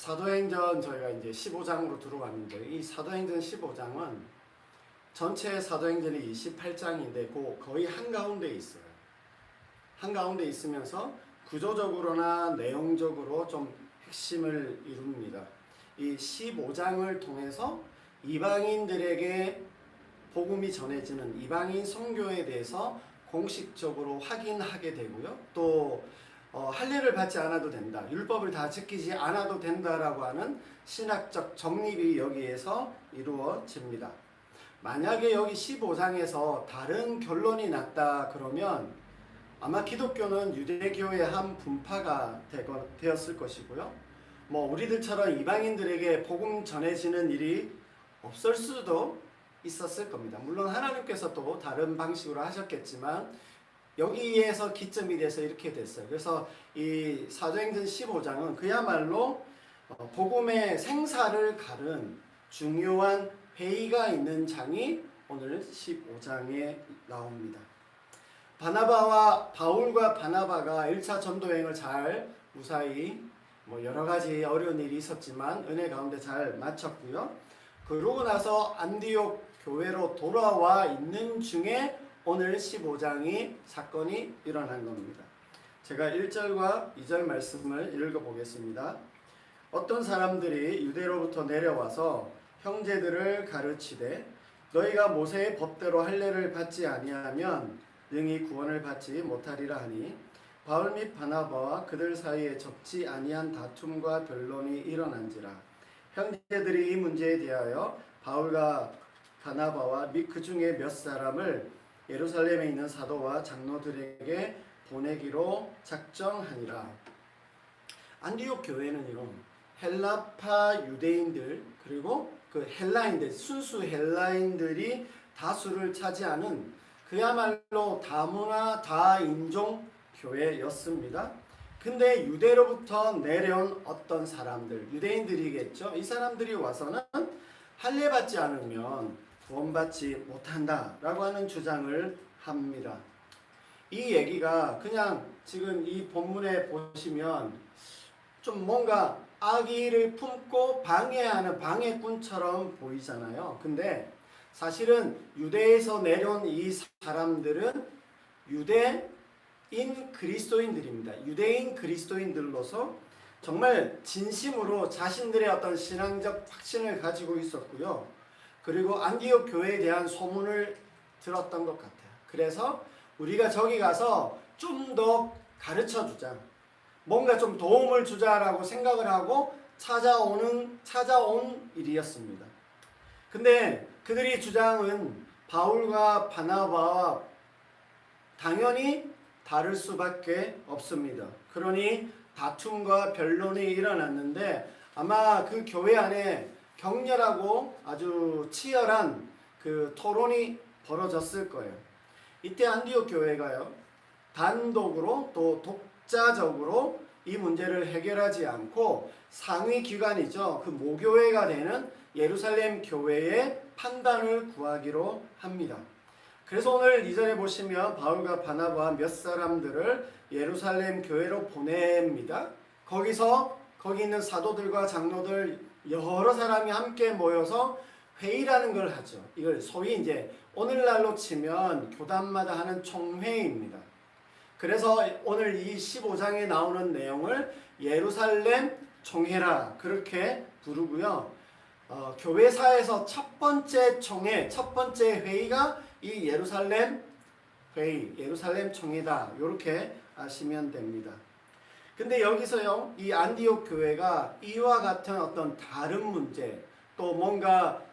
사도행전 저희가 이제 15장으로 들어왔는데 이 사도행전 15장은 전체 사도행전이 28장인데 거의 한가운데 있어요. 한가운데 있으면서 구조적으로나 내용적으로 좀 핵심을 이룹니다. 이 15장을 통해서 이방인들에게 복음이 전해지는 이방인 선교에 대해서 공식적으로 확인하게 되고요. 또 할례를 받지 않아도 된다. 율법을 다 지키지 않아도 된다라고 하는 신학적 정립이 여기에서 이루어집니다. 만약에 여기 15장에서 다른 결론이 났다 그러면 아마 기독교는 유대교의 한 분파가 되었을 것이고요. 우리들처럼 이방인들에게 복음 전해지는 일이 없을 수도 있었을 겁니다. 물론 하나님께서 또 다른 방식으로 하셨겠지만 여기에서 기점이 돼서 이렇게 됐어요. 그래서 이 사도행전 15장은 그야말로 복음의 생사를 가른 중요한 회의가 있는 장이 오늘 15장에 나옵니다. 바울과 바나바가 1차 전도여행을 잘 무사히 여러 가지 어려운 일이 있었지만 은혜 가운데 잘 마쳤고요. 그러고 나서 안디옥 교회로 돌아와 있는 중에 오늘 15장이 사건이 일어난 겁니다. 제가 1절과 2절 말씀을 읽어보겠습니다. 어떤 사람들이 유대로부터 내려와서 형제들을 가르치되 너희가 모세의 법대로 할례를 받지 아니하면 능히 구원을 받지 못하리라 하니 바울 및 바나바와 그들 사이에 접지 아니한 다툼과 변론이 일어난지라. 형제들이 이 문제에 대하여 바울과 바나바와 및 그 중에 몇 사람을 예루살렘에 있는 사도와 장로들에게 보내기로 작정하니라. 안디옥 교회는요, 헬라파 유대인들 그리고 그 헬라인들, 순수 헬라인들이 다수를 차지하는 그야말로 다문화 다인종 교회였습니다. 근데 유대로부터 내려온 어떤 사람들, 유대인들이겠죠. 이 사람들이 와서는 할례 받지 않으면 구원받지 못한다라고 하는 주장을 합니다. 이 얘기가 그냥 지금 이 본문에 보시면 좀 뭔가 악의를 품고 방해하는 방해꾼처럼 보이잖아요. 근데 사실은 유대에서 내려온 이 사람들은 유대인 그리스도인들입니다. 유대인 그리스도인들로서 정말 진심으로 자신들의 어떤 신앙적 확신을 가지고 있었고요. 그리고 안디옥 교회에 대한 소문을 들었던 것 같아요. 그래서 우리가 저기 가서 좀 더 가르쳐 주자, 뭔가 좀 도움을 주자라고 생각을 하고 찾아온 일이었습니다. 근데 그들이 주장은 바울과 바나바와 당연히 다를 수밖에 없습니다. 그러니 다툼과 변론이 일어났는데 아마 그 교회 안에 격렬하고 아주 치열한 그 토론이 벌어졌을 거예요. 이때 안디옥 교회가요, 단독으로 또 독자적으로 이 문제를 해결하지 않고 상위 기관이죠, 그 모교회가 되는 예루살렘 교회의 판단을 구하기로 합니다. 그래서 오늘 2절에 보시면 바울과 바나바와 몇 사람들을 예루살렘 교회로 보냅니다. 거기 있는 사도들과 장로들 여러 사람이 함께 모여서 회의라는 걸 하죠. 이걸 소위 이제 오늘날로 치면 교단마다 하는 총회입니다. 그래서 오늘 이 15장에 나오는 내용을 예루살렘 총회라 그렇게 부르고요. 교회사에서 첫 번째 총회, 첫 번째 회의가 이 예루살렘 회의, 예루살렘 총회다. 이렇게 아시면 됩니다. 근데 여기서요, 이 안디옥 교회가 이와 같은 어떤 다른 문제, 또 뭔가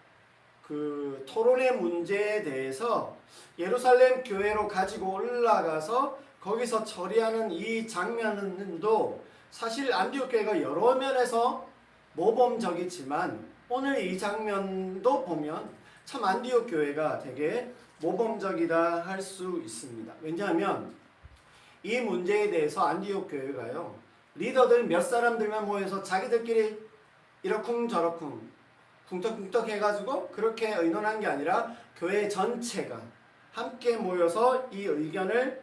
그 토론의 문제에 대해서 예루살렘 교회로 가지고 올라가서 거기서 처리하는 이 장면도 사실 안디옥 교회가 여러 면에서 모범적이지만 오늘 이 장면도 보면 참 안디옥 교회가 되게 모범적이다 할 수 있습니다. 왜냐하면 이 문제에 대해서 안디옥 교회가요, 리더들 몇 사람들만 모여서 자기들끼리 이러쿵저러쿵 쿵떡쿵떡 해가지고 그렇게 의논한 게 아니라 교회 전체가 함께 모여서 이 의견을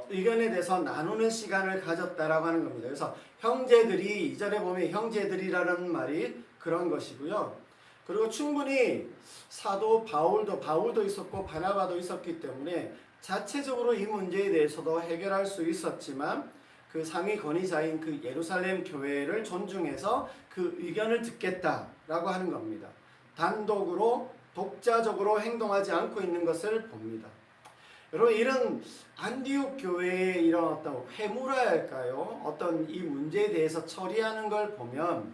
의견에 대해서 나누는 시간을 가졌다라고 하는 겁니다. 그래서 형제들이 2절에 보면 형제들이라는 말이 그런 것이고요. 그리고 충분히 사도 바울도 있었고 바나바도 있었기 때문에 자체적으로 이 문제에 대해서도 해결할 수 있었지만 그 상위 권위자인 그 예루살렘 교회를 존중해서 그 의견을 듣겠다라고 하는 겁니다. 단독으로 독자적으로 행동하지 않고 있는 것을 봅니다. 여러분, 이런 안디옥 교회의 이런 어떤 회무라 할까요? 어떤 이 문제에 대해서 처리하는 걸 보면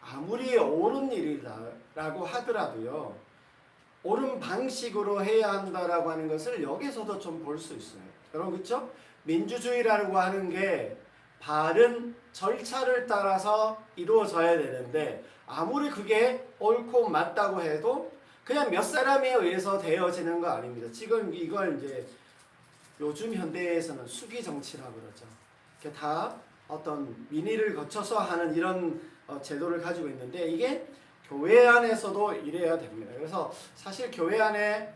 아무리 옳은 일이라고 하더라도요, 옳은 방식으로 해야 한다라고 하는 것을 여기서도 좀 볼 수 있어요. 여러분, 그렇죠? 민주주의라고 하는 게 바른 절차를 따라서 이루어져야 되는데 아무리 그게 옳고 맞다고 해도 그냥 몇 사람에 의해서 되어지는 거 아닙니다. 지금 이걸 이제 요즘 현대에서는 수기 정치라고 그러죠. 이게 다 어떤 민의를 거쳐서 하는 이런 제도를 가지고 있는데 이게 교회 안에서도 이래야 됩니다. 그래서 사실 교회 안에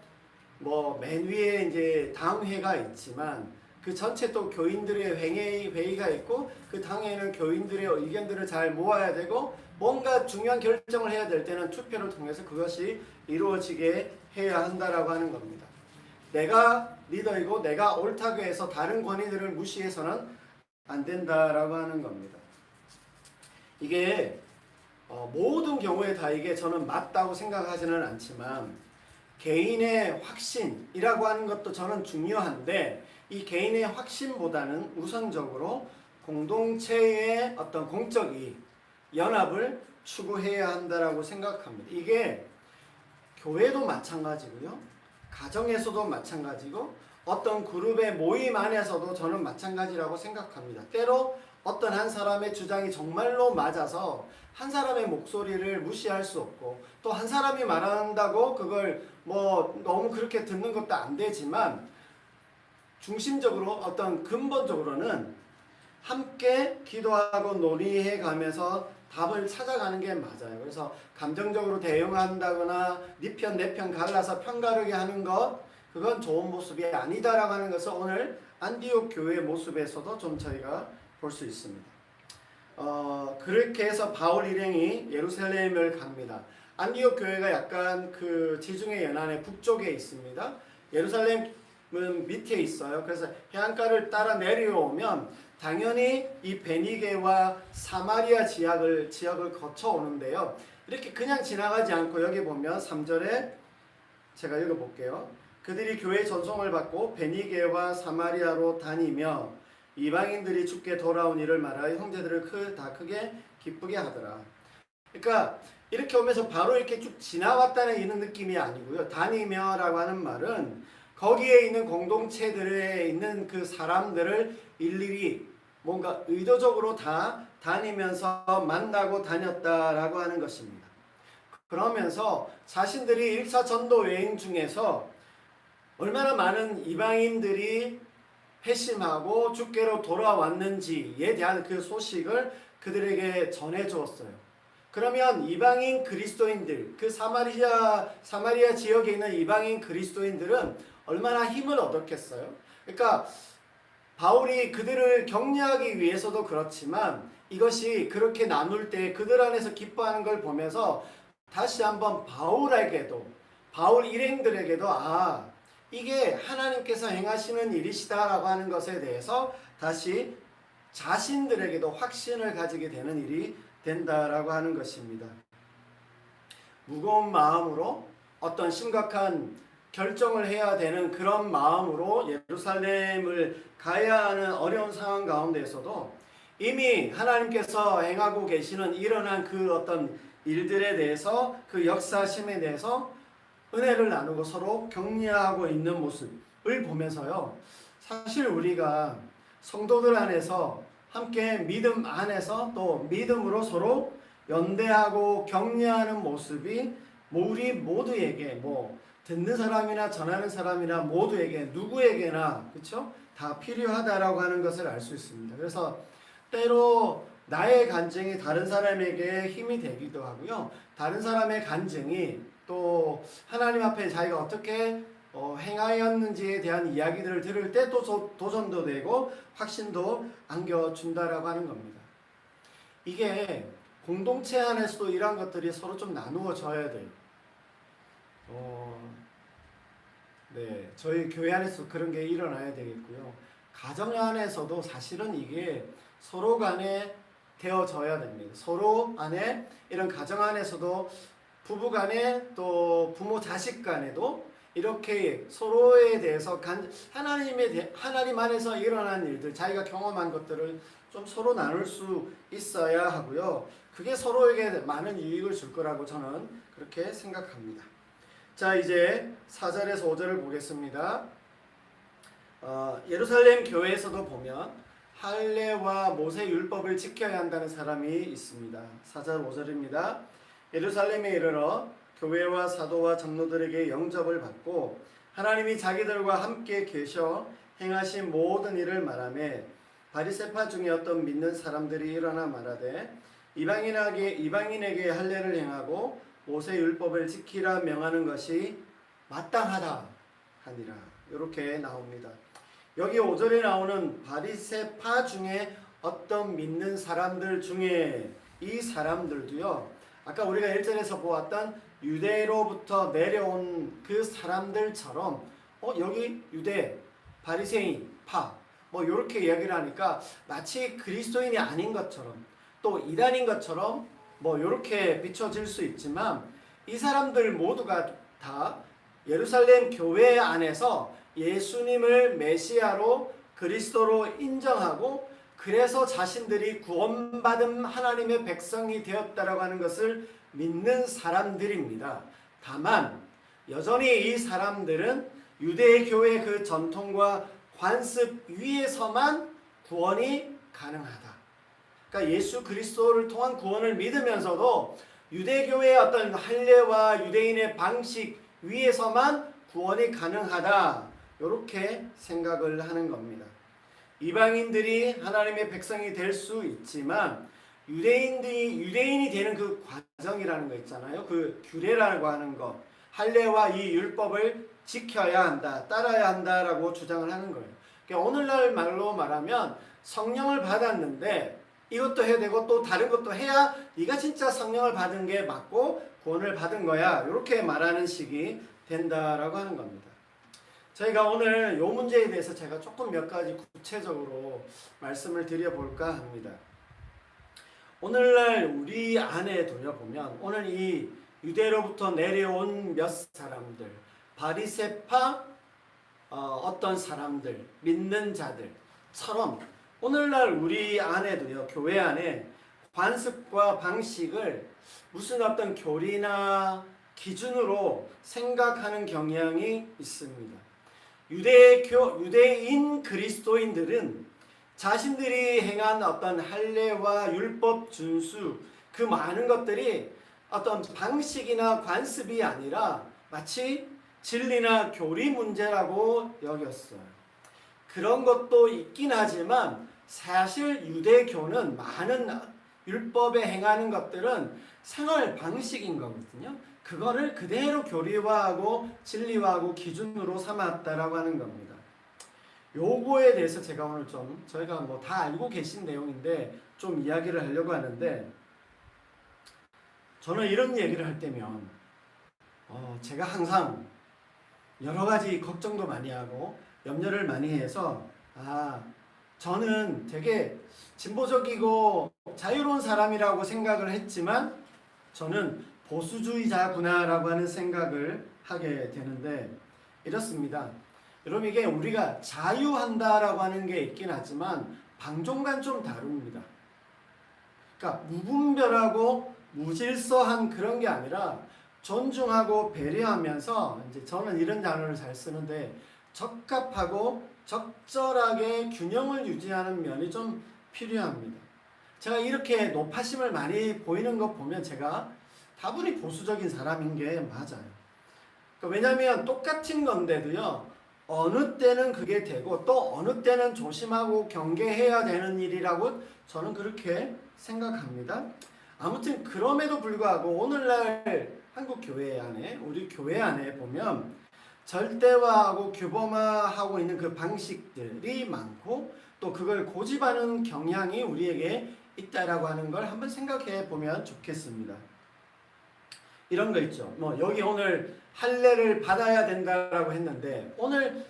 뭐 맨 위에 이제 당회가 있지만 그 전체 또 교인들의 회의가 있고 그 당회에는 교인들의 의견들을 잘 모아야 되고 뭔가 중요한 결정을 해야 될 때는 투표를 통해서 그것이 이루어지게 해야 한다라고 하는 겁니다. 내가 리더이고 내가 옳다고 해서 다른 권위들을 무시해서는 안 된다라고 하는 겁니다. 이게 모든 경우에 다 이게 저는 맞다고 생각하지는 않지만 개인의 확신이라고 하는 것도 저는 중요한데 이 개인의 확신보다는 우선적으로 공동체의 어떤 공적 이익, 연합을 추구해야 한다라고 생각합니다. 이게 교회도 마찬가지고요. 가정에서도 마찬가지고 어떤 그룹의 모임 안에서도 저는 마찬가지라고 생각합니다. 때로 어떤 한 사람의 주장이 정말로 맞아서 한 사람의 목소리를 무시할 수 없고 또 한 사람이 말한다고 그걸 뭐 너무 그렇게 듣는 것도 안 되지만 중심적으로 어떤 근본적으로는 함께 기도하고 논의해 가면서 답을 찾아가는 게 맞아요. 그래서 감정적으로 대응한다거나 네 편 내 편 갈라서 편가르게 하는 것 그건 좋은 모습이 아니다라고 하는 것을 오늘 안디옥 교회의 모습에서도 좀 저희가 볼 수 있습니다. 그렇게 해서 바울 일행이 예루살렘을 갑니다. 안디옥 교회가 약간 그 지중해 연안의 북쪽에 있습니다. 예루살렘은 밑에 있어요. 그래서 해안가를 따라 내려오면 당연히 이 베니게와 사마리아 지역을 거쳐 오는데요. 이렇게 그냥 지나가지 않고 여기 보면 3절에 제가 읽어볼게요. 그들이 교회 전송을 받고 베니게와 사마리아로 다니며 이방인들이 주께 돌아온 일을 말하여 형제들을 다 크게 기쁘게 하더라. 그러니까 이렇게 오면서 바로 이렇게 쭉 지나왔다는 이런 느낌이 아니고요. 다니며라고 하는 말은 거기에 있는 공동체들에 있는 그 사람들을 일일이 뭔가 의도적으로 다 다니면서 만나고 다녔다라고 하는 것입니다. 그러면서 자신들이 1차 전도 여행 중에서 얼마나 많은 이방인들이 회심하고 주께로 돌아왔는지에 대한 그 소식을 그들에게 전해주었어요. 그러면 이방인 그리스도인들, 그 사마리아 지역에 있는 이방인 그리스도인들은 얼마나 힘을 얻었겠어요? 그러니까 바울이 그들을 격려하기 위해서도 그렇지만 이것이 그렇게 나눌 때 그들 안에서 기뻐하는 걸 보면서 다시 한번 바울 일행들에게도 이게 하나님께서 행하시는 일이시다라고 하는 것에 대해서 다시 자신들에게도 확신을 가지게 되는 일이 된다라고 하는 것입니다. 무거운 마음으로 어떤 심각한 결정을 해야 되는 그런 마음으로 예루살렘을 가야 하는 어려운 상황 가운데에서도 이미 하나님께서 행하고 계시는 일어난 그 어떤 일들에 대해서 그 역사심에 대해서 은혜를 나누고 서로 격려하고 있는 모습을 보면서요. 사실 우리가 성도들 안에서 함께 믿음 안에서 또 믿음으로 서로 연대하고 격려하는 모습이 우리 모두에게 듣는 사람이나 전하는 사람이나 모두에게 누구에게나 그렇죠? 다 필요하다라고 하는 것을 알 수 있습니다. 그래서 때로 나의 간증이 다른 사람에게 힘이 되기도 하고요. 다른 사람의 간증이 또 하나님 앞에 자기가 어떻게 행하였는지에 대한 이야기들을 들을 때 또 도전도 되고 확신도 안겨준다라고 하는 겁니다. 이게 공동체 안에서도 이러한 것들이 서로 좀 나누어져야 돼요. 네, 저희 교회 안에서 그런 게 일어나야 되겠고요. 가정 안에서도 사실은 이게 서로 간에 되어져야 됩니다. 서로 안에 이런 가정 안에서도 부부 간에 또 부모 자식 간에도 이렇게 서로에 대해서 하나님 안에서 일어난 일들, 자기가 경험한 것들을 좀 서로 나눌 수 있어야 하고요. 그게 서로에게 많은 유익을 줄 거라고 저는 그렇게 생각합니다. 자, 이제 4절에서 5절을 보겠습니다. 예루살렘 교회에서도 보면 할례와 모세 율법을 지켜야 한다는 사람이 있습니다. 4절 5절입니다. 예루살렘에 이르러 교회와 사도와 장로들에게 영접을 받고 하나님이 자기들과 함께 계셔 행하신 모든 일을 말하며 바리새파 중에 어떤 믿는 사람들이 일어나 말하되 이방인에게 할례를 행하고 모세 율법을 지키라 명하는 것이 마땅하다 하니라. 이렇게 나옵니다. 여기 5절에 나오는 바리새파 중에 어떤 믿는 사람들 중에 이 사람들도요, 아까 우리가 1절에서 보았던 유대로부터 내려온 그 사람들처럼 여기 유대, 바리새인, 파 이렇게 이야기를 하니까 마치 그리스도인이 아닌 것처럼 또 이단인 것처럼 이렇게 비춰질 수 있지만 이 사람들 모두가 다 예루살렘 교회 안에서 예수님을 메시아로 그리스도로 인정하고 그래서 자신들이 구원받은 하나님의 백성이 되었다라고 하는 것을 믿는 사람들입니다. 다만 여전히 이 사람들은 유대 교회의 그 전통과 관습 위에서만 구원이 가능하다. 그러니까 예수 그리스도를 통한 구원을 믿으면서도 유대교회의 어떤 할례와 유대인의 방식 위에서만 구원이 가능하다. 이렇게 생각을 하는 겁니다. 이방인들이 하나님의 백성이 될 수 있지만 유대인이 되는 그 과정이라는 거 있잖아요. 그 규례라고 하는 것, 할례와 이 율법을 지켜야 한다, 따라야 한다라고 주장을 하는 거예요. 그러니까 오늘날 말로 말하면 성령을 받았는데 이것도 해야 되고 또 다른 것도 해야 네가 진짜 성령을 받은 게 맞고 구원을 받은 거야. 이렇게 말하는 식이 된다라고 하는 겁니다. 저희가 오늘 이 문제에 대해서 제가 조금 몇 가지 구체적으로 말씀을 드려볼까 합니다. 오늘날 우리 안에 돌려보면 오늘 이 유대로부터 내려온 몇 사람들, 바리새파 어떤 사람들, 믿는 자들처럼 오늘날 우리 안에도요, 교회 안에 관습과 방식을 무슨 어떤 교리나 기준으로 생각하는 경향이 있습니다. 유대인 그리스도인들은 자신들이 행한 어떤 할례와 율법 준수 그 많은 것들이 어떤 방식이나 관습이 아니라 마치 진리나 교리 문제라고 여겼어요. 그런 것도 있긴 하지만 사실 유대교는 많은 율법에 행하는 것들은 생활 방식인 거거든요. 그거를 그대로 교리화하고 진리화하고 기준으로 삼았다라고 하는 겁니다. 요거에 대해서 제가 오늘 좀 저희가 다 알고 계신 내용인데 좀 이야기를 하려고 하는데, 저는 이런 얘기를 할 때면 제가 항상 여러 가지 걱정도 많이 하고 염려를 많이 해서 저는 되게 진보적이고 자유로운 사람이라고 생각을 했지만 저는 보수주의자구나라고 하는 생각을 하게 되는데 이렇습니다. 여러분, 이게 우리가 자유한다라고 하는 게 있긴 하지만 방종간 좀 다릅니다. 그러니까 무분별하고 무질서한 그런 게 아니라 존중하고 배려하면서, 이제 저는 이런 단어를 잘 쓰는데 적합하고 적절하게 균형을 유지하는 면이 좀 필요합니다. 제가 이렇게 노파심을 많이 보이는 거 보면 제가 다분히 보수적인 사람인 게 맞아요. 왜냐하면 똑같은 건데도요, 어느 때는 그게 되고 또 어느 때는 조심하고 경계해야 되는 일이라고 저는 그렇게 생각합니다. 아무튼 그럼에도 불구하고 오늘날 한국 교회 안에, 우리 교회 안에 보면 절대화하고 규범화하고 있는 그 방식들이 많고 또 그걸 고집하는 경향이 우리에게 있다라고 하는 걸 한번 생각해 보면 좋겠습니다. 이런 거 있죠. 뭐 여기 오늘 할례를 받아야 된다라고 했는데 오늘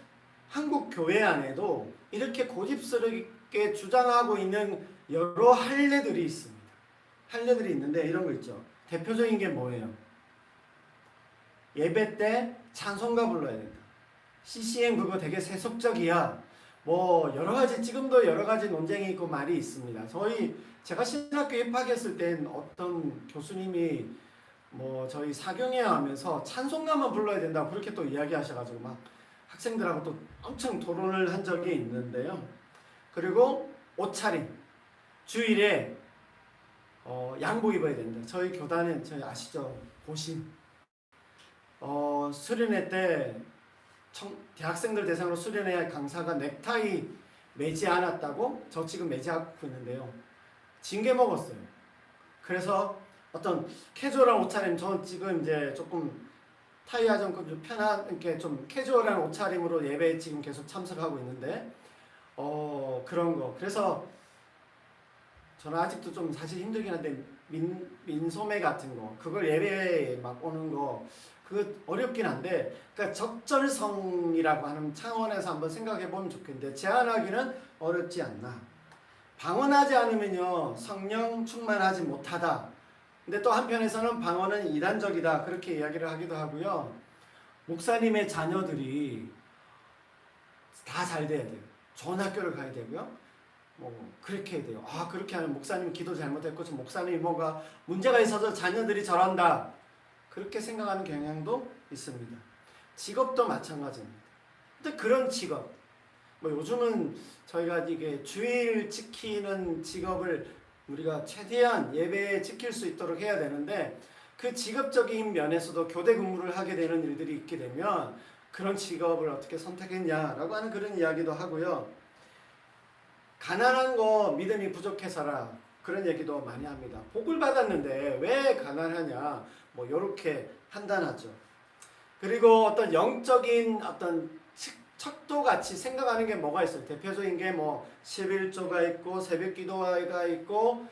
한국 교회 안에도 이렇게 고집스럽게 주장하고 있는 여러 할례들이 있습니다. 할례들이 있는데 이런 거 있죠. 대표적인 게 뭐예요? 예배 때 찬송가 불러야 된다. CCM 그거 되게 세속적이야. 뭐 여러 가지 지금도 여러 가지 논쟁이 있고 말이 있습니다. 제가 신학교 입학했을 땐 어떤 교수님이 뭐 저희 사경회 하면서 찬송가만 불러야 된다고 그렇게 또 이야기하셔가지고 막 학생들하고 또 엄청 토론을 한 적이 있는데요. 그리고 옷차림 주일에 양복 입어야 된다. 저희 교단은 저희 아시죠? 보심 수련회 때 대학생들 대상으로 수련회 강사가 넥타이 매지 않았다고 저 지금 매지하고 있는데요. 징계 먹었어요. 그래서 어떤 캐주얼한 옷차림, 저는 지금 이제 조금 타이하지 않고 좀 편하게 좀 캐주얼한 옷차림으로 예배에 지금 계속 참석하고 있는데 그런 거. 그래서 저는 아직도 좀 사실 힘들긴 한데 민소매 같은 거 그걸 예배에 막 오는 거 그거 어렵긴 한데 그러니까 적절성이라고 하는 차원에서 한번 생각해 보면 좋겠는데 제한하기는 어렵지 않나. 방언하지 않으면요 성령 충만하지 못하다. 근데 또 한편에서는 방언은 이단적이다 그렇게 이야기를 하기도 하고요. 목사님의 자녀들이 다 잘 돼야 돼요. 좋은 학교를 가야 되고요. 뭐 그렇게 해야 돼요. 그렇게 하면 목사님 기도 잘못했고 저 목사님이 뭔가 문제가 있어서 자녀들이 저런다. 그렇게 생각하는 경향도 있습니다. 직업도 마찬가지입니다. 근데 그런 직업, 뭐 요즘은 저희가 이게 주일 지키는 직업을 우리가 최대한 예배에 지킬 수 있도록 해야 되는데 그 직업적인 면에서도 교대 근무를 하게 되는 일들이 있게 되면 그런 직업을 어떻게 선택했냐라고 하는 그런 이야기도 하고요. 가난한 거 믿음이 부족해서라 그런 얘기도 많이 합니다. 복을 받았는데 왜 가난하냐 뭐 요렇게 판단하죠. 그리고 어떤 영적인 어떤 척도같이 생각하는 게 뭐가 있어요. 대표적인 게 뭐 11조가 있고 새벽 기도가 있고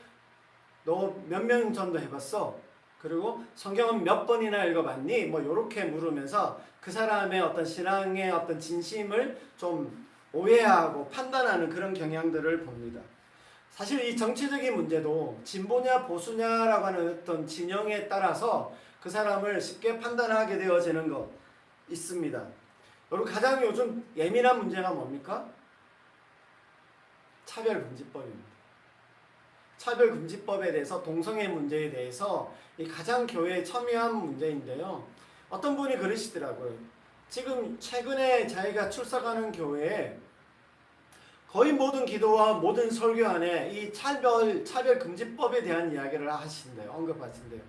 너 몇 명 전도 해봤어? 그리고 성경은 몇 번이나 읽어봤니? 뭐 요렇게 물으면서 그 사람의 어떤 신앙의 어떤 진심을 좀 오해하고 판단하는 그런 경향들을 봅니다. 사실 이 정치적인 문제도 진보냐 보수냐라고 하는 어떤 진영에 따라서 그 사람을 쉽게 판단하게 되어지는 것 있습니다. 여러분 가장 요즘 예민한 문제가 뭡니까? 차별금지법입니다. 차별금지법에 대해서 동성애 문제에 대해서 가장 교회에 첨예한 문제인데요. 어떤 분이 그러시더라고요. 지금 최근에 자기가 출석하는 교회에 거의 모든 기도와 모든 설교 안에 이 차별금지법에 대한 이야기를 하신대요. 언급하신대요.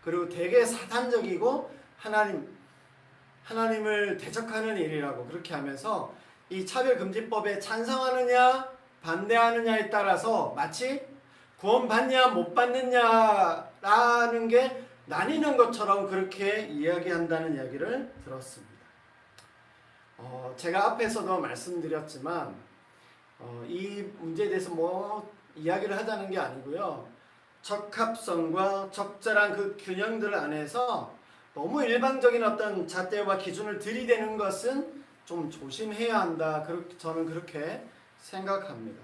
그리고 되게 사단적이고 하나님을 대적하는 일이라고 그렇게 하면서 이 차별금지법에 찬성하느냐 반대하느냐에 따라서 마치 구원받냐 못 받느냐라는 게 나뉘는 것처럼 그렇게 이야기한다는 이야기를 들었습니다. 제가 앞에서도 말씀드렸지만 이 문제에 대해서 뭐 이야기를 하자는 게 아니고요. 적합성과 적절한 그 균형들 안에서 너무 일방적인 어떤 잣대와 기준을 들이대는 것은 좀 조심해야 한다. 저는 그렇게 생각합니다.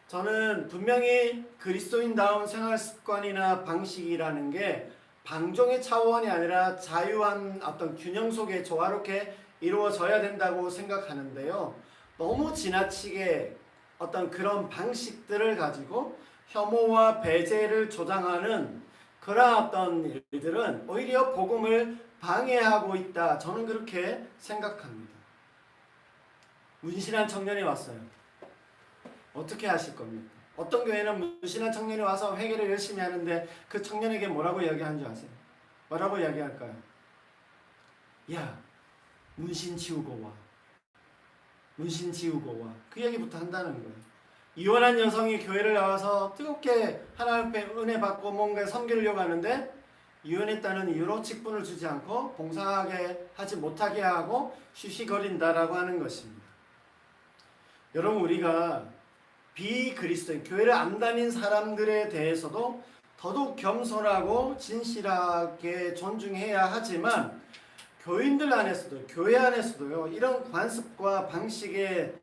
저는 분명히 그리스도인다운 생활 습관이나 방식이라는 게 방종의 차원이 아니라 자유한 어떤 균형 속에 조화롭게 이루어져야 된다고 생각하는데요. 너무 지나치게 어떤 그런 방식들을 가지고 혐오와 배제를 조장하는 그런 어떤 일들은 오히려 복음을 방해하고 있다. 저는 그렇게 생각합니다. 문신한 청년이 왔어요. 어떻게 하실 겁니까? 어떤 교회는 문신한 청년이 와서 회개를 열심히 하는데 그 청년에게 뭐라고 이야기하는 줄 아세요? 뭐라고 이야기할까요? 야, 문신 지우고 와. 문신 지우고 와. 그 얘기부터 한다는 거예요. 이혼한 여성이 교회를 나와서 뜨겁게 하나님 앞에 은혜 받고 뭔가 섬기려고 하는데 이혼했다는 이유로 직분을 주지 않고 봉사하게 하지 못하게 하고 쉬쉬거린다라고 하는 것입니다. 여러분, 우리가 비그리스도인, 교회를 안 다닌 사람들에 대해서도 더더욱 겸손하고 진실하게 존중해야 하지만 교인들 안에서도, 교회 안에서도요, 이런 관습과 방식에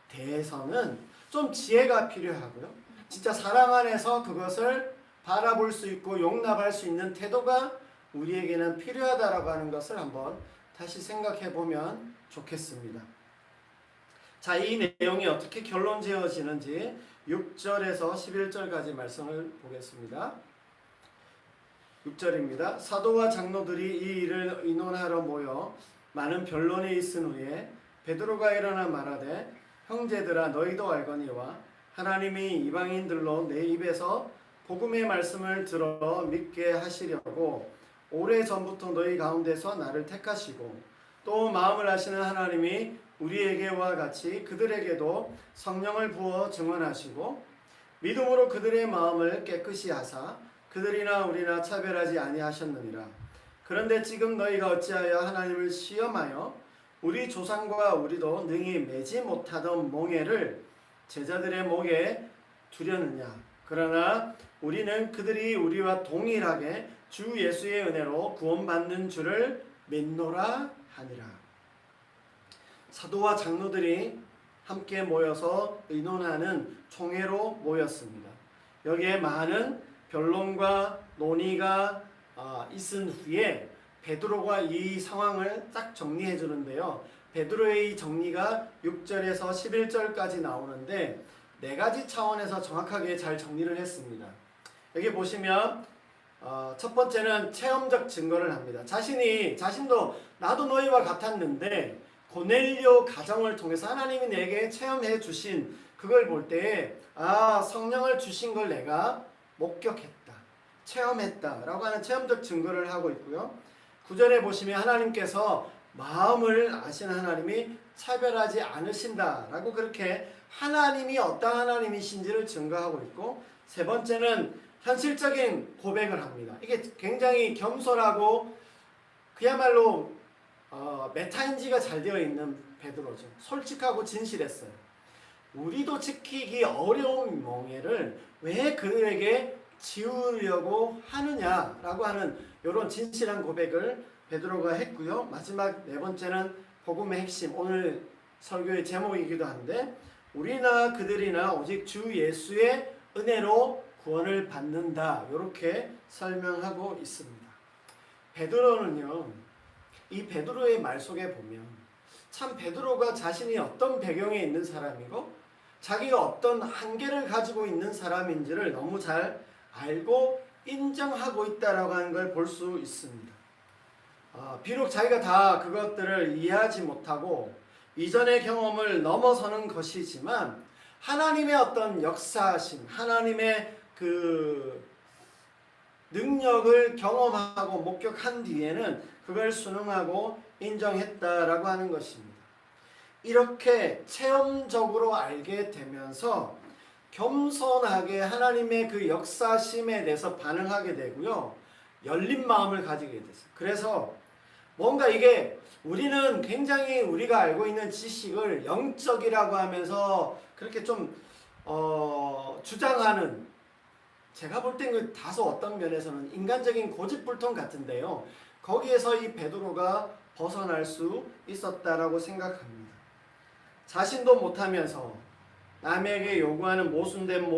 대해서는 좀 지혜가 필요하고요. 진짜 사랑 안에서 그것을 바라볼 수 있고 용납할 수 있는 태도가 우리에게는 필요하다라고 하는 것을 한번 다시 생각해 보면 좋겠습니다. 자, 이 내용이 어떻게 결론 지어지는지 6절에서 11절까지 말씀을 보겠습니다. 6절입니다. 사도와 장로들이 이 일을 의논하러 모여 많은 변론이 있은 후에 베드로가 일어나 말하되 형제들아, 너희도 알거니와 하나님이 이방인들로 내 입에서 복음의 말씀을 들어 믿게 하시려고 오래전부터 너희 가운데서 나를 택하시고 또 마음을 아시는 하나님이 우리에게와 같이 그들에게도 성령을 부어 증언하시고 믿음으로 그들의 마음을 깨끗이 하사 그들이나 우리나 차별하지 아니하셨느니라. 그런데 지금 너희가 어찌하여 하나님을 시험하여 우리 조상과 우리도 능히 매지 못하던 몽해를 제자들의 목에 두려느냐. 그러나 우리는 그들이 우리와 동일하게 주 예수의 은혜로 구원받는 줄을 믿노라 하니라. 사도와 장로들이 함께 모여서 의논하는 총회로 모였습니다. 여기에 많은 변론과 논의가 있은 후에 베드로가 이 상황을 딱 정리해 주는데요. 베드로의 이 정리가 6절에서 11절까지 나오는데 네 가지 차원에서 정확하게 잘 정리를 했습니다. 여기 보시면 첫 번째는 체험적 증거를 합니다. 자신도 나도 너희와 같았는데 고넬료 가정을 통해서 하나님이 내게 체험해 주신 그걸 볼 때 성령을 주신 걸 내가 목격했다, 체험했다 라고 하는 체험적 증거를 하고 있고요. 9절에 보시면 하나님께서 마음을 아시는 하나님이 차별하지 않으신다 라고 그렇게 하나님이 어떤 하나님이신지를 증거하고 있고, 세 번째는 현실적인 고백을 합니다. 이게 굉장히 겸손하고 그야말로 메타인지가 잘 되어 있는 베드로죠. 솔직하고 진실했어요. 우리도 지키기 어려운 몽해를 왜 그들에게 지우려고 하느냐라고 하는 이런 진실한 고백을 베드로가 했고요. 마지막 네 번째는 복음의 핵심, 오늘 설교의 제목이기도 한데 우리나 그들이나 오직 주 예수의 은혜로 구원을 받는다, 이렇게 설명하고 있습니다. 베드로는요, 이 베드로의 말 속에 보면 참 베드로가 자신이 어떤 배경에 있는 사람이고 자기가 어떤 한계를 가지고 있는 사람인지를 너무 잘 알고 인정하고 있다라고 하는 걸 볼 수 있습니다. 비록 자기가 다 그것들을 이해하지 못하고 이전의 경험을 넘어서는 것이지만 하나님의 어떤 역사하심, 하나님의 그 능력을 경험하고 목격한 뒤에는 그걸 순응하고 인정했다라고 하는 것입니다. 이렇게 체험적으로 알게 되면서 겸손하게 하나님의 그 역사심에 대해서 반응하게 되고요. 열린 마음을 가지게 됐어요. 그래서 뭔가 이게 우리는 굉장히 우리가 알고 있는 지식을 영적이라고 하면서 그렇게 좀 주장하는, 제가 볼 땐 그 다소 어떤 면에서는 인간적인 고집불통 같은데요. 거기에서 이 베드로가 벗어날 수 있었다라고 생각합니다. 자신도 못하면서 남에게 요구하는 모순된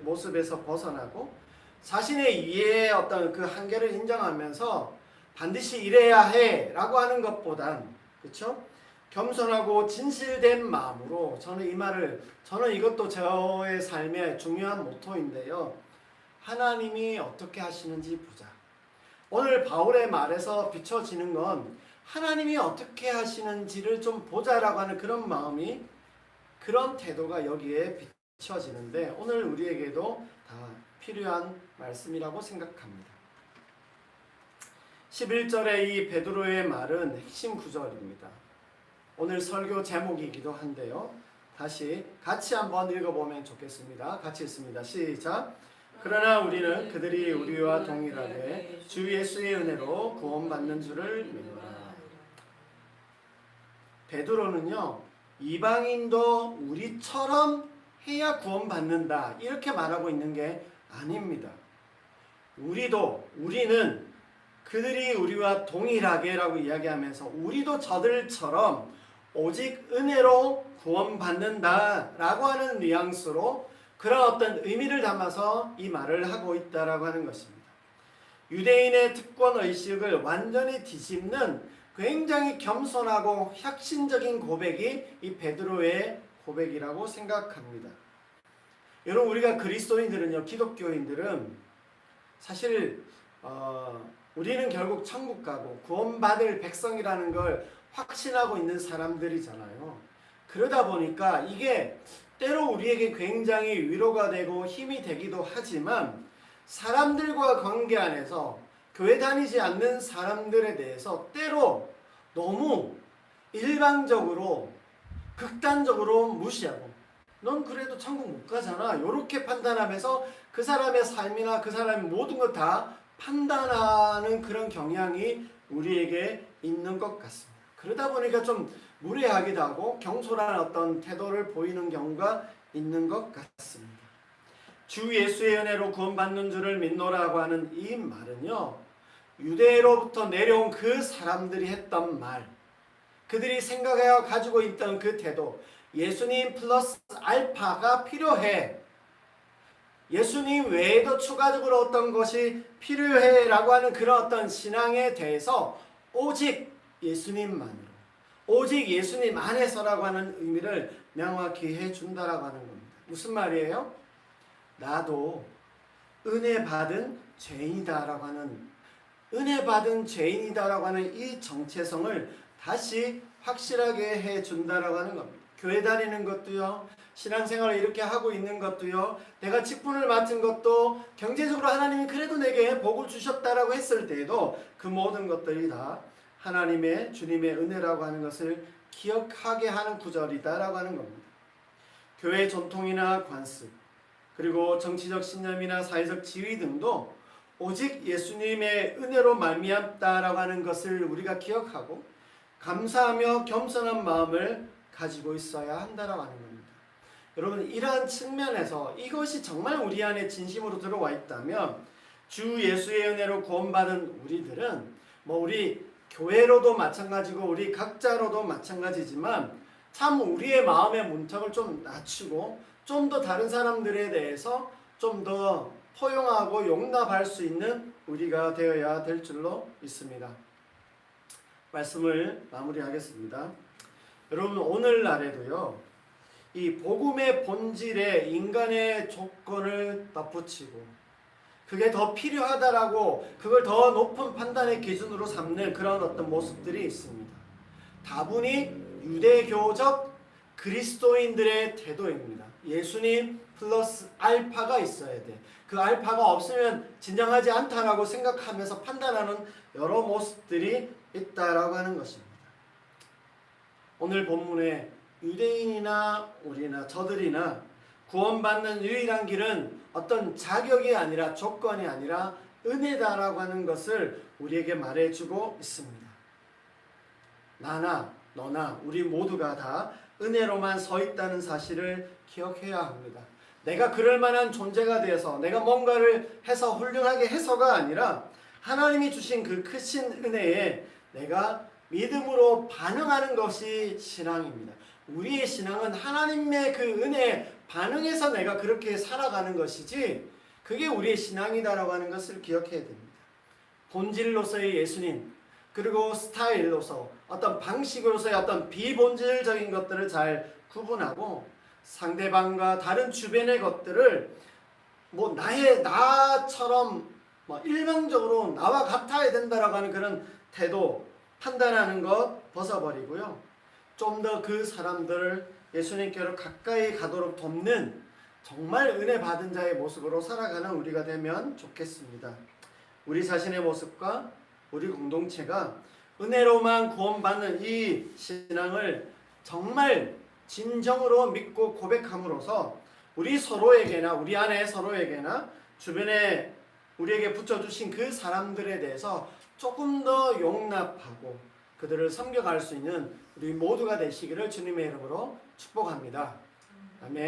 모습에서 벗어나고 자신의 이해의 어떤 그 한계를 인정하면서 반드시 이래야 해 라고 하는 것보단, 그렇죠? 겸손하고 진실된 마음으로, 저는 이것도 저의 삶의 중요한 모토인데요. 하나님이 어떻게 하시는지 보자. 오늘 바울의 말에서 비춰지는 건 하나님이 어떻게 하시는지를 좀 보자라고 하는 그런 마음이, 그런 태도가 여기에 비춰지는데 오늘 우리에게도 다 필요한 말씀이라고 생각합니다. 11절의 이 베드로의 말은 핵심 구절입니다. 오늘 설교 제목이기도 한데요. 다시 같이 한번 읽어보면 좋겠습니다. 같이 읽습니다. 시작. 그러나 우리는 그들이 우리와 동일하게 주 예수의 은혜로 구원받는 줄을 믿노라. 베드로는요, 이방인도 우리처럼 해야 구원받는다 이렇게 말하고 있는 게 아닙니다. 우리는 그들이 우리와 동일하게 라고 이야기하면서 우리도 저들처럼 오직 은혜로 구원받는다 라고 하는 뉘앙스로 그런 어떤 의미를 담아서 이 말을 하고 있다라고 하는 것입니다. 유대인의 특권의식을 완전히 뒤집는 굉장히 겸손하고 혁신적인 고백이 이 베드로의 고백이라고 생각합니다. 여러분, 우리가 그리스도인들은요, 기독교인들은 사실 우리는 결국 천국 가고 구원받을 백성이라는 걸 확신하고 있는 사람들이잖아요. 그러다 보니까 이게 때로 우리에게 굉장히 위로가 되고 힘이 되기도 하지만 사람들과 관계 안에서 교회 다니지 않는 사람들에 대해서 때로 너무 일방적으로 극단적으로 무시하고 넌 그래도 천국 못 가잖아 이렇게 판단하면서 그 사람의 삶이나 그 사람의 모든 것 다 판단하는 그런 경향이 우리에게 있는 것 같습니다. 그러다 보니까 좀 무례하기도 하고 경솔한 어떤 태도를 보이는 경우가 있는 것 같습니다. 주 예수의 은혜로 구원받는 줄을 믿노라고 하는 이 말은요, 유대로부터 내려온 그 사람들이 했던 말, 그들이 생각하여 가지고 있던 그 태도, 예수님 플러스 알파가 필요해, 예수님 외에도 추가적으로 어떤 것이 필요해 라고 하는 그런 어떤 신앙에 대해서 오직 예수님만으로, 오직 예수님 안에서라고 하는 의미를 명확히 해준다라고 하는 겁니다. 무슨 말이에요? 나도 은혜 받은 죄인이다라고 하는, 은혜 받은 죄인이다라고 하는 이 정체성을 다시 확실하게 해준다라고 하는 겁니다. 교회 다니는 것도요, 신앙생활을 이렇게 하고 있는 것도요, 내가 직분을 맡은 것도 경제적으로 하나님이 그래도 내게 복을 주셨다라고 했을 때에도 그 모든 것들이 다 하나님의 주님의 은혜라고 하는 것을 기억하게 하는 구절이다라고 하는 겁니다. 교회 전통이나 관습, 그리고 정치적 신념이나 사회적 지위 등도 오직 예수님의 은혜로 말미암다라고 하는 것을 우리가 기억하고 감사하며 겸손한 마음을 가지고 있어야 한다라고 하는 겁니다. 여러분, 이러한 측면에서 이것이 정말 우리 안에 진심으로 들어와 있다면 주 예수의 은혜로 구원받은 우리들은 우리 교회로도 마찬가지고 우리 각자로도 마찬가지지만 참 우리의 마음의 문턱을 좀 낮추고 좀 더 다른 사람들에 대해서 좀 더 포용하고 용납할 수 있는 우리가 되어야 될 줄로 믿습니다. 말씀을 마무리하겠습니다. 여러분, 오늘날에도요, 이 복음의 본질에 인간의 조건을 덧붙이고 그게 더 필요하다라고 그걸 더 높은 판단의 기준으로 삼는 그런 어떤 모습들이 있습니다. 다분히 유대교적 그리스도인들의 태도입니다. 예수님 플러스 알파가 있어야 돼. 그 알파가 없으면 진정하지 않다라고 생각하면서 판단하는 여러 모습들이 있다라고 하는 것입니다. 오늘 본문에 유대인이나 우리나 저들이나 구원받는 유일한 길은 어떤 자격이 아니라 조건이 아니라 은혜다라고 하는 것을 우리에게 말해주고 있습니다. 나나 너나 우리 모두가 다 은혜로만 서 있다는 사실을 기억해야 합니다. 내가 그럴 만한 존재가 되어서 내가 뭔가를 해서 훌륭하게 해서가 아니라 하나님이 주신 그 크신 은혜에 내가 믿음으로 반응하는 것이 신앙입니다. 우리의 신앙은 하나님의 그 은혜에 반응해서 내가 그렇게 살아가는 것이지 그게 우리의 신앙이다라고 하는 것을 기억해야 됩니다. 본질로서의 예수님, 그리고 스타일로서 어떤 방식으로서의 어떤 비본질적인 것들을 잘 구분하고 상대방과 다른 주변의 것들을 나처럼 일방적으로 나와 같아야 된다라고 하는 그런 태도, 판단하는 것 벗어버리고요. 좀 더 그 사람들을 예수님께로 가까이 가도록 돕는 정말 은혜 받은 자의 모습으로 살아가는 우리가 되면 좋겠습니다. 우리 자신의 모습과 우리 공동체가 은혜로만 구원받는 이 신앙을 정말 진정으로 믿고 고백함으로써 우리 서로에게나 우리 안에 서로에게나 주변에 우리에게 붙여주신 그 사람들에 대해서 조금 더 용납하고 그들을 섬겨갈 수 있는 우리 모두가 되시기를 주님의 이름으로 축복합니다. 아멘.